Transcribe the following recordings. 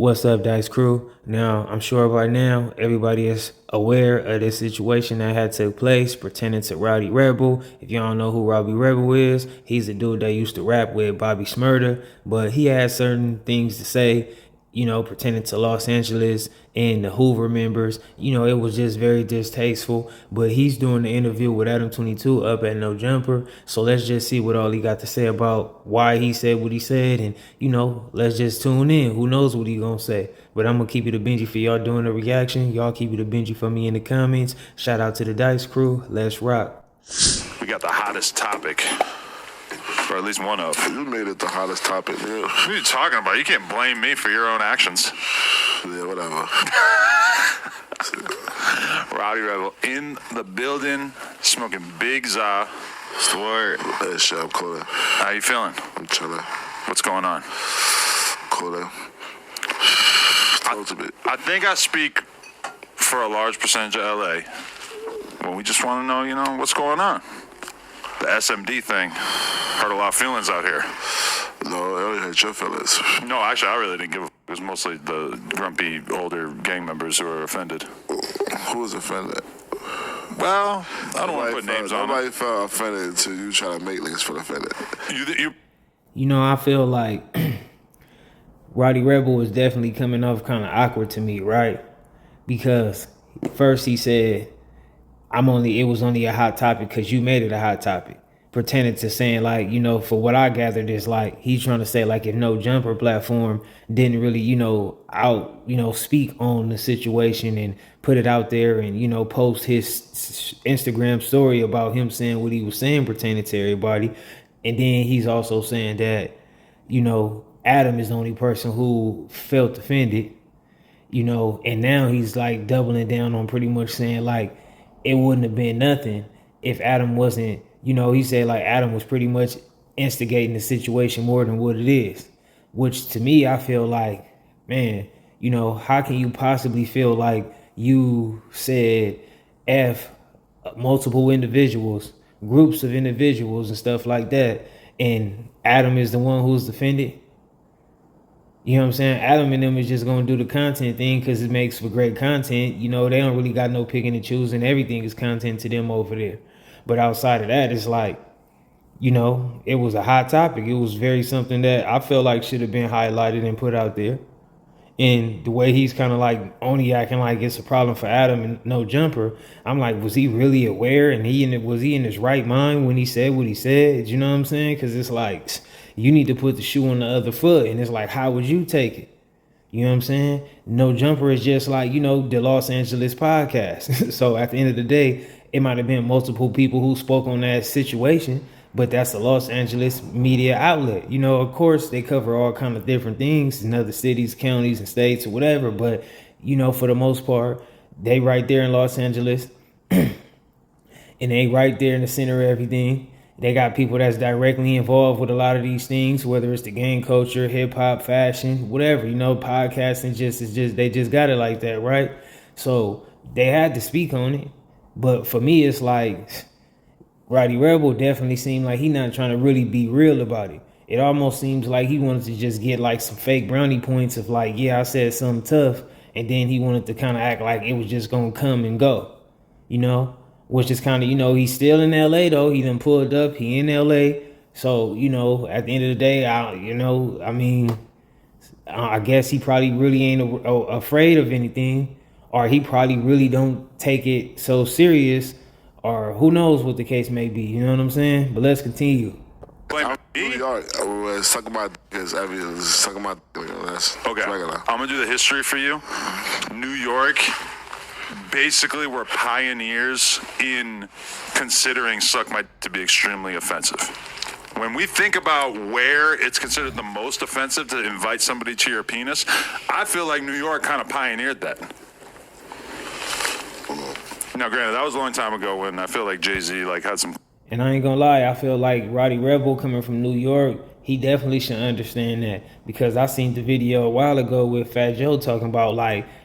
What's up, Dice Crew? Now, I'm sure by now everybody is aware of this situation that had took place pertaining to Rowdy Rebel. If y'all don't know who Rowdy Rebel is, he's a dude that used to rap with Bobby Shmurda, but he had certain things to say, pertaining to Los Angeles and the Hoover members. It was just very distasteful, but he's doing the interview with Adam 22 up at No Jumper. So let's just see what all he got to say about why he said what he said. And, let's just tune in. Who knows what he gonna say? But I'm gonna keep it a Benji for y'all doing the reaction. Y'all keep it a Benji for me in the comments. Shout out to the Dice Crew. Let's rock. We got the hottest topic. Or at least one of. You made it the hottest topic, yeah. What are you talking about? You can't blame me for your own actions. Yeah, whatever. Rowdy Rebel in the building, smoking big za. It's the word. Hey, shit, I'm coolin'. How you feeling? I'm chillin'. What's going on? Coolin'. I think I speak for a large percentage of LA. Well, we just want to know, what's going on. The SMD thing hurt a lot of feelings out here. No, it only hurt your feelings. No, actually, I really didn't give a f***. It was mostly the grumpy older gang members who were offended. Who was offended? Well, I don't want to put names on it. Nobody felt offended until you try to make niggas feel offended. I feel like Rowdy Rebel was definitely coming off kind of awkward to me, right? Because first he said, it was only a hot topic because you made it a hot topic. Pretending to saying for what I gathered is he's trying to say if No Jumper platform didn't really, speak on the situation and put it out there and, post his Instagram story about him saying what he was saying pertaining to everybody. And then he's also saying that, Adam is the only person who felt offended, and now he's doubling down on pretty much saying it wouldn't have been nothing if Adam wasn't, he said Adam was pretty much instigating the situation more than what it is, which to me, I feel man, how can you possibly feel like you said F multiple individuals, groups of individuals and stuff like that, and Adam is the one who's offended? You know what I'm saying? Adam and them is just going to do the content thing because it makes for great content. They don't really got no picking and choosing. Everything is content to them over there. But outside of that, it's it was a hot topic. It was very something that I feel like should have been highlighted and put out there. And the way he's kind of only acting like it's a problem for Adam and No Jumper, I'm was he really aware? And was he in his right mind when he said what he said? You know what I'm saying? Because it's you need to put the shoe on the other foot. And it's how would you take it? You know what I'm saying? No Jumper is just the Los Angeles podcast. So at the end of the day, it might have been multiple people who spoke on that situation, but that's the Los Angeles media outlet. Of course, they cover all kind of different things in other cities, counties, and states or whatever. But, for the most part, they right there in Los Angeles and they right there in the center of everything. They got people that's directly involved with a lot of these things, whether it's the gang culture, hip hop, fashion, whatever, podcasting they just got it like that, right? So they had to speak on it. But for me, it's Rowdy Rebel definitely seemed like he not trying to really be real about it. It almost seems like he wanted to just get some fake brownie points of I said something tough. And then he wanted to kind of act like it was just going to come and go, which is kind of, he's still in LA though. He done pulled up, he in LA. So, at the end of the day, I guess he probably really ain't afraid of anything, or he probably really don't take it so serious, or who knows what the case may be. You know what I'm saying? But let's continue. Sucking my dick is everything. Sucking my dick. Okay, regular. I'm going to do the history for you. New York basically were pioneers in considering suck my dick to be extremely offensive. When we think about where it's considered the most offensive to invite somebody to your penis, I feel like New York kind of pioneered that. Now, granted, that was a long time ago when I feel like Jay-Z had some. And I ain't gonna lie, I feel like Rowdy Rebel coming from New York, he definitely should understand that, because I seen the video a while ago with Fat Joe talking about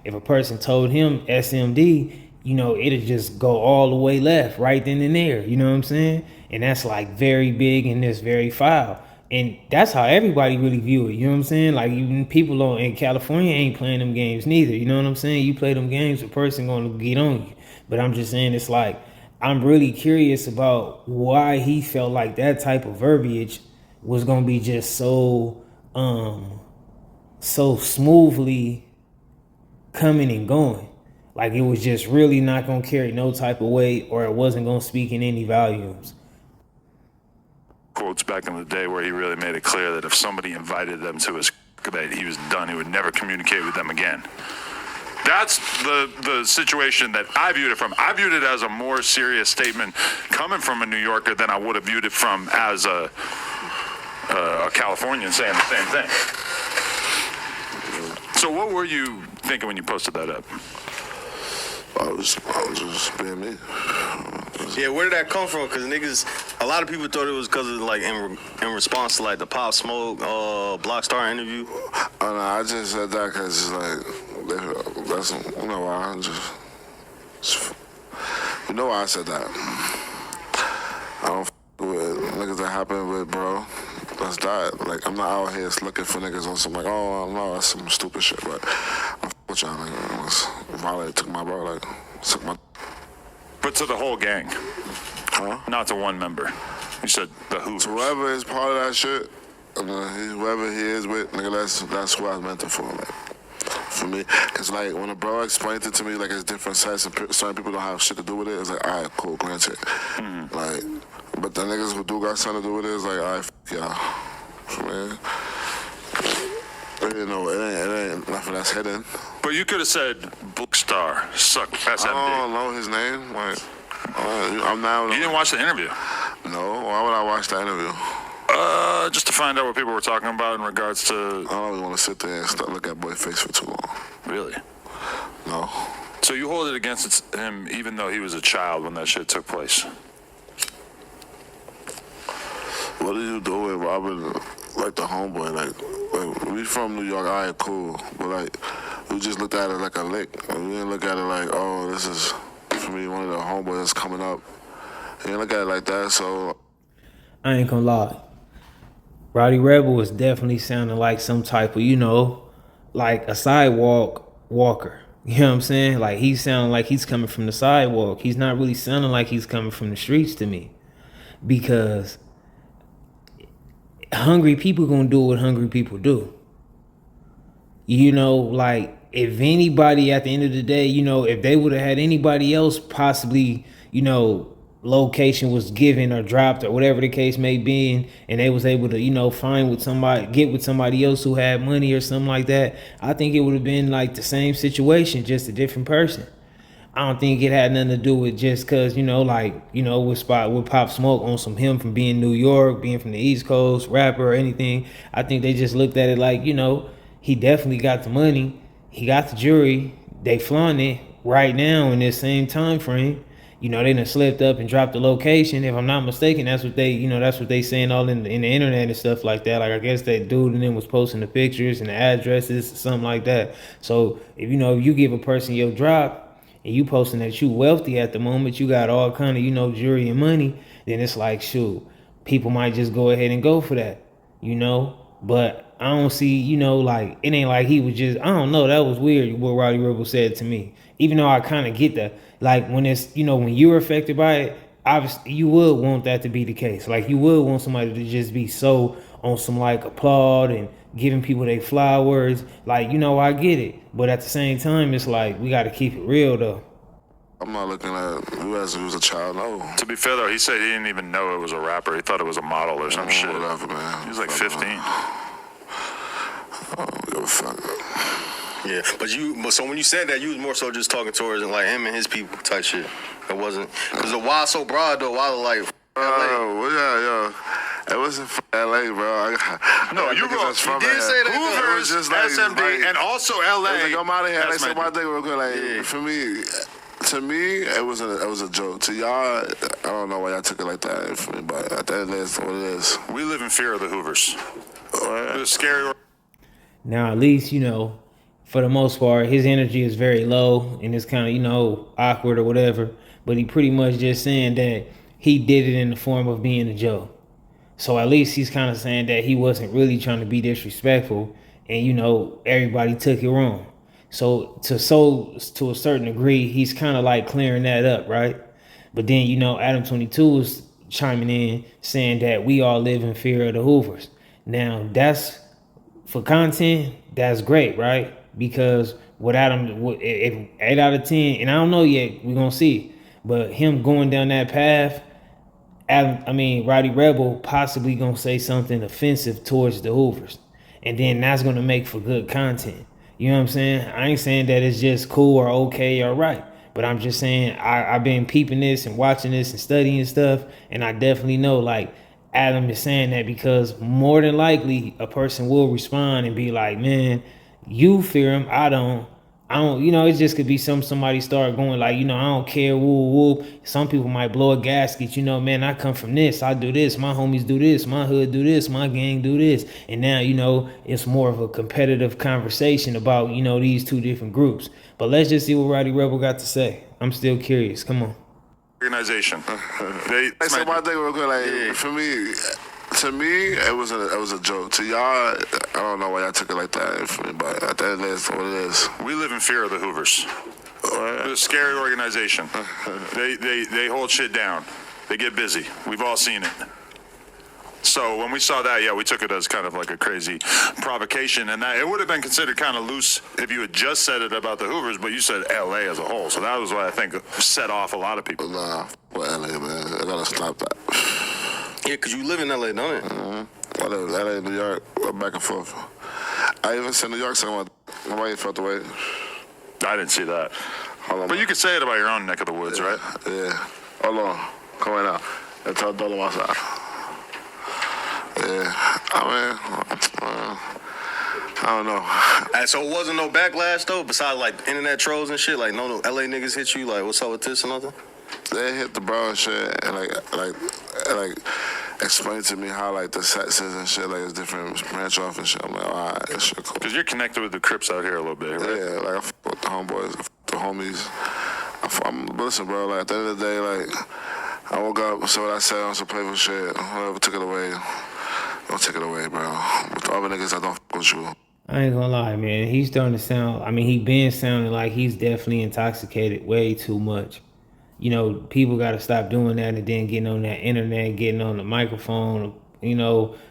if a person told him SMD, it'll just go all the way left right then and there. You know what I'm saying? And that's very big and it's very foul. And that's how everybody really view it. You know what I'm saying? Like even people in California ain't playing them games neither. You know what I'm saying? You play them games, a person gonna get on you. But I'm just saying it's like I'm really curious about why he felt like that type of verbiage was gonna be just so smoothly coming and going. Like it was just really not gonna carry no type of weight, or it wasn't gonna speak in any volumes. Quotes back in the day where he really made it clear that if somebody invited them to his debate, he was done. He would never communicate with them again. That's the situation that I viewed it from. I viewed it as a more serious statement coming from a New Yorker than I would have viewed it from as a Californian saying the same thing. So what were you thinking when you posted that up? I was just being me. Yeah, where did that come from? Because niggas, a lot of people thought it was because of like in response to like the Pop Smoke Blockstar interview. Oh no, I just said that because it's like that's you know why I just you know why I said that. I don't with niggas that happen with bro. That's that. Like I'm not out here looking for niggas on some like no that's some stupid shit. But I'm with y'all like Rowdy took my bro like took my. But to the whole gang, Huh? not to one member. You said the Hoovers. Whoever is part of that shit, whoever he is with, nigga, that's who I meant it for. Like, for me, it's like when a bro explained it to me, like it's different sides and certain people don't have shit to do with it. It's like, all right, cool, granted. Mm-hmm. Like, but the niggas who do got something to do with it, it's like, all right, y'all. For me, you know, it ain't nothing that's hidden. But you could have said Bookstar, suck SMD. I don't know his name. Like, I'm now. You didn't watch the interview? No. Why would I watch the interview? Just to find out what people were talking about in regards to. I don't always want to sit there and look at boy face for too long. Really? No. So you hold it against him even though he was a child when that shit took place? What did you do with Robin, like the homeboy? Like we from New York, all right, cool. But like, we just looked at it like a lick. Like, we didn't look at it like, oh, this is, for me, one of the homeboys that's coming up. We didn't look at it like that, so. I ain't gonna lie. Rowdy Rebel was definitely sounding like some type of, you know, like a sidewalk walker. You know what I'm saying? Like he's sounding like he's coming from the sidewalk. He's not really sounding like he's coming from the streets to me. Because hungry people gonna do what hungry people do. You know, like if anybody at the end of the day, you know, if they would have had anybody else possibly, you know, location was given or dropped or whatever the case may be, and they was able to, you know, get with somebody else who had money or something like that, I think it would have been like the same situation, just a different person. I don't think it had nothing to do with just cause, you know, like, you know, with Pop Smoke on some him from being New York, being from the East Coast, rapper or anything. I think they just looked at it like, you know, he definitely got the money, he got the jury, they flaunt it right now in this same time frame. You know, they done slipped up and dropped the location. If I'm not mistaken, that's what they saying all in the internet and stuff like that. Like, I guess that dude and them was posting the pictures and the addresses, something like that. So, if you give a person your drop and you posting that you wealthy at the moment, you got all kind of, you know, jewelry and money, then it's like, shoot, people might just go ahead and go for that, you know? But I don't see, you know, like, it ain't like he was just, I don't know, that was weird what Rowdy Rebel said to me. Even though I kind of get that. Like, when it's, you know, when you're affected by it, obviously you would want that to be the case. Like, you would want somebody to just be so on some, like, applaud and giving people their flowers. Like, you know, I get it. But at the same time, it's like, we got to keep it real, though. I'm not looking at you as he was a child, no. To be fair, though, he said he didn't even know it was a rapper. He thought it was a model or some shit. Whatever, man. He was like 15. I don't give a fuck. Yeah, but so when you said that, you was more so just talking towards like him and his people type shit. It wasn't, because the why so broad though, why like well, yeah. It wasn't from LA, bro. No, you wrong. From You did say that. Hoovers, just like, SMD, and also LA. Like, I'm out of here. They said my my thing real good. Like, for me, to me, it was a joke. To y'all, I don't know why y'all took it like that. For me, but at the end of the day, it's what it is. We live in fear of the Hoovers. It's scary. Now, at least, you know, for the most part, his energy is very low and it's kind of, you know, awkward or whatever. But he pretty much just saying that he did it in the form of being a joke. So at least he's kind of saying that he wasn't really trying to be disrespectful, and everybody took it wrong. So to a certain degree, he's kind of like clearing that up, right? But then Adam 22 is chiming in saying that we all live in fear of the Hoovers. Now that's for content, that's great, right? Because with Adam, if 8 out of 10, and I don't know yet, we're gonna see, but him going down that path, Rowdy Rebel possibly gonna say something offensive towards the Hoovers, and then that's gonna make for good content. You know what I'm saying? I ain't saying that it's just cool or okay or right, but I'm just saying I've been peeping this and watching this and studying stuff, and I definitely know like Adam is saying that because more than likely a person will respond and be like, man, you fear him, I don't. It just could be somebody start going like, I don't care, woo woo. Some people might blow a gasket, man, I come from this, I do this, my homies do this, my hood do this, my gang do this. And now, it's more of a competitive conversation about, these two different groups. But let's just see what Rowdy Rebel got to say. I'm still curious. Come on. Organization. Hey, so my thing real quick, like for me, to me, it was a joke. To y'all, I don't know why y'all took it like that. For me, but at the end of the day, it's what it is. We live in fear of the Hoovers. They're a scary organization. They hold shit down. They get busy. We've all seen it. So when we saw that, yeah, we took it as kind of like a crazy provocation, and that it would have been considered kind of loose if you had just said it about the Hoovers, but you said LA as a whole. So that was what I think set off a lot of people. Nah, well, LA, man, I gotta stop that. Yeah, because you live in LA, don't it? I live in LA, New York, back and forth. I even said New York, so my wife felt the way. I didn't see that. Hold on, but you could say it about your own neck of the woods, right? Yeah. Hold on. Come right now. And tell Dolo my side. Yeah. I don't know. And so it wasn't no backlash, though, besides, like, internet trolls and shit? Like, no LA niggas hit you? Like, what's up with this and nothing? They hit the bro and shit, and like explain to me how like the sets is and shit, like it's different branch off and shit. I'm like, all right, this shit cool. Because you're connected with the Crips out here a little bit, right? Yeah, like I fuck with the homeboys, I fuck with the homies. But listen, bro, like at the end of the day, like I woke up, said what I said on some playful shit. Whoever took it away, don't take it away, bro. With the other niggas, I don't fuck with you. I ain't gonna lie, man. He's starting to sound, he been sounding like he's definitely intoxicated way too much. People got to stop doing that and then getting on that internet, getting on the microphone.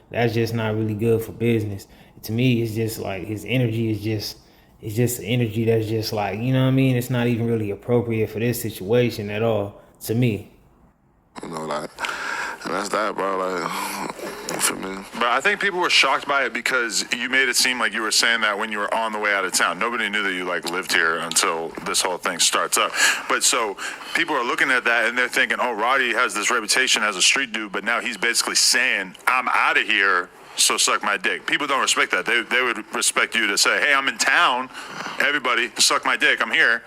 That's just not really good for business. To me, it's just like his energy is just energy that's just like, it's not even really appropriate for this situation at all, to me. Like, and that's that, bro. Like, for me. But I think people were shocked by it because you made it seem like you were saying that when you were on the way out of town. Nobody knew that you lived here until this whole thing starts up. But so people are looking at that and they're thinking, oh, Rowdy has this reputation as a street dude, but now he's basically saying, I'm out of here, so suck my dick. People don't respect that. They would respect you to say, hey, I'm in town. Everybody, suck my dick. I'm here.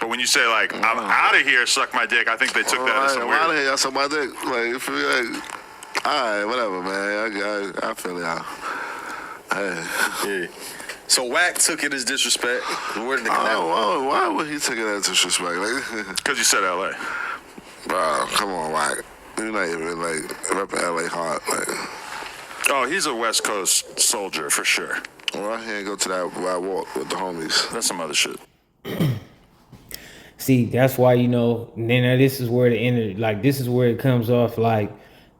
But when you say, like, I'm out of here, suck my dick, I think they took that as some weird. I'm out of here, y'all suck my dick. Like, for me, like, all right, whatever, man. I feel it out. Hey. Yeah. So WACK took it as disrespect. Where did it come out? Why would he take it as disrespect? Because you said LA. Bro, come on, WACK. You're not even, repping LA hard. Oh, he's a West Coast soldier for sure. Well, I can't go to that walk with the homies. That's some other shit. See, that's why, then this is where this is where it comes off like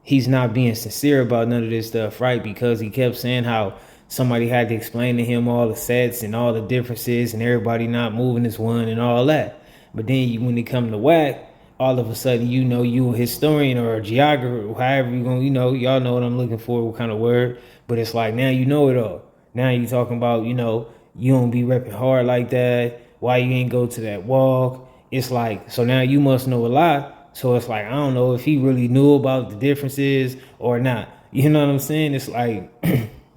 he's not being sincere about none of this stuff, right? Because he kept saying how somebody had to explain to him all the sets and all the differences and everybody not moving as one and all that. But then when it come to WACK, all of a sudden, you a historian or a geographer, however you gonna, y'all know what I'm looking for, what kind of word. But it's like, now you know it all. Now you talking about, you don't be repping hard like that. Why you ain't go to that walk? It's like, so now you must know a lot. So it's like, I don't know if he really knew about the differences or not. You know what I'm saying? It's like,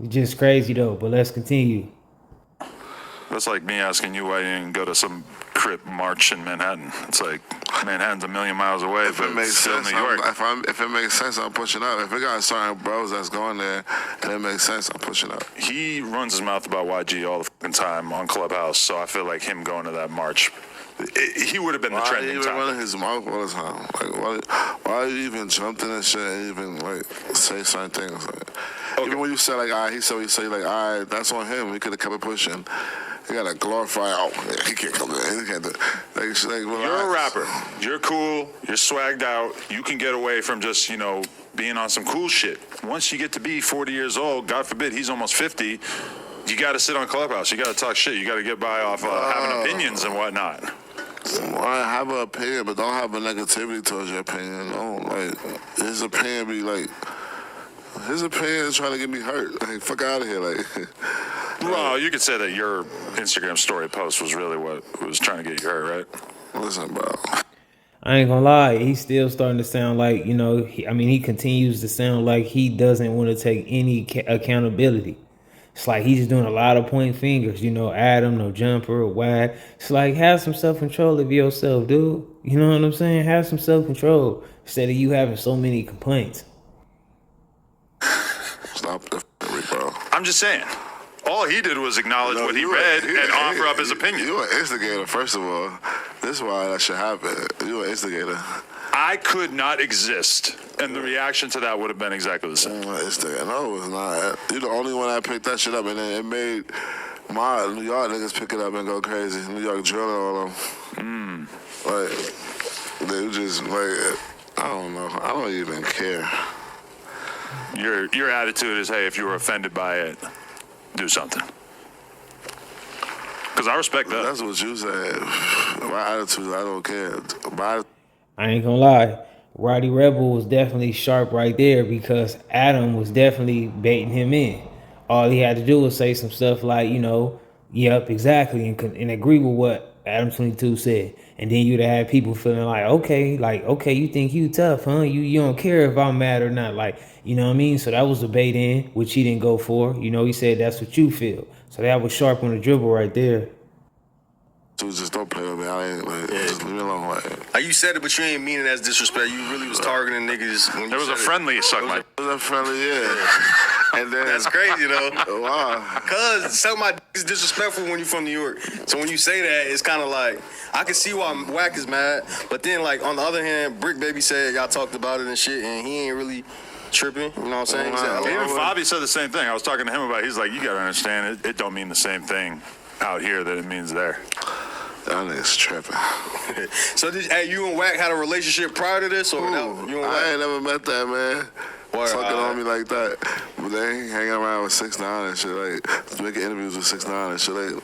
just crazy though, but let's continue. That's like me asking you why you didn't go to some Crip march in Manhattan. It's like, Manhattan's a million miles away, but it's still New York. If it makes sense, I'm pushing up. If it got certain bros that's going there and it makes sense, I'm pushing up. He runs his mouth about YG all the fucking time on Clubhouse, so I feel like him going to that march he would have been the Why trending you even running topic. his mouth all the time? Like, why you even jumped in and shit and even, like, say certain things? Like, even when you said, like, all right, he said what you say, like, all right, that's on him. He could have kept it pushing. He got to glorify, he can't come in. He can't do like, You're a rapper. You're cool. You're swagged out. You can get away from just, being on some cool shit. Once you get to be 40 years old, God forbid, he's almost 50, you got to sit on Clubhouse. You got to talk shit. You got to get by off having opinions and whatnot. I have an opinion, but don't have a negativity towards your opinion. No, like, his opinion be like, his opinion is trying to get me hurt. Like, fuck out of here. Like, Well, you could say that your Instagram story post was really what was trying to get you hurt, right? listen, bro. I ain't gonna lie, he's still starting to sound like, he continues to sound like he doesn't want to take any accountability. It's like he's just doing a lot of point fingers, Adam, no jumper, WACK. It's like, have some self-control of yourself, dude. You know what I'm saying? Have some self-control instead of you having so many complaints. Stop the bro. I'm just saying. All he did was acknowledge what he read and offer up his opinion. You an instigator, first of all. This is why that should happen. You an instigator. I could not exist, and the reaction to that would have been exactly the same. Instigator. No, it's not. You the only one that picked that shit up, and then it made my New York niggas pick it up and go crazy. New York drilling all of them. Like, they just, like, I don't know. I don't even care. Your attitude is, hey, if you were offended by it, do something. Because I respect that. That's what you said. My attitude, I don't care. I ain't gonna lie, Rowdy Rebel was definitely sharp right there because Adam was definitely baiting him in. All he had to do was say some stuff like, yep, exactly, and agree with what Adam 22 said. And then you'd have had people feeling like, okay, you think you tough, huh? You don't care if I'm mad or not, like, you know what I mean? So that was the bait in, which he didn't go for. He said that's what you feel. So that was sharp on the dribble right there. So just don't play with me. I ain't like, just leave me alone. Like You said it, but you ain't mean it as disrespect. You really was targeting niggas. When There was a friendly suck my. it was a friendly, yeah. And then That's crazy, though. wow. Cause some of my is disrespectful when you from New York. So when you say that, it's kind of like I can see why WACK is mad. But then, like on the other hand, Brick Baby said y'all talked about it and shit, and he ain't really tripping. You know what I'm saying? He said, Even Fabi said the same thing. I was talking to him about it. He's like, you got to understand, it don't mean the same thing out here that it means there. That nigga's tripping. So you and WACK had a relationship prior to this, or no? You and I WACK? ain't never met that man. Word, Talking alright. on me like that. But they ain't hanging around with 6ix9ine and shit, like making interviews with 6ix9ine and shit. Like,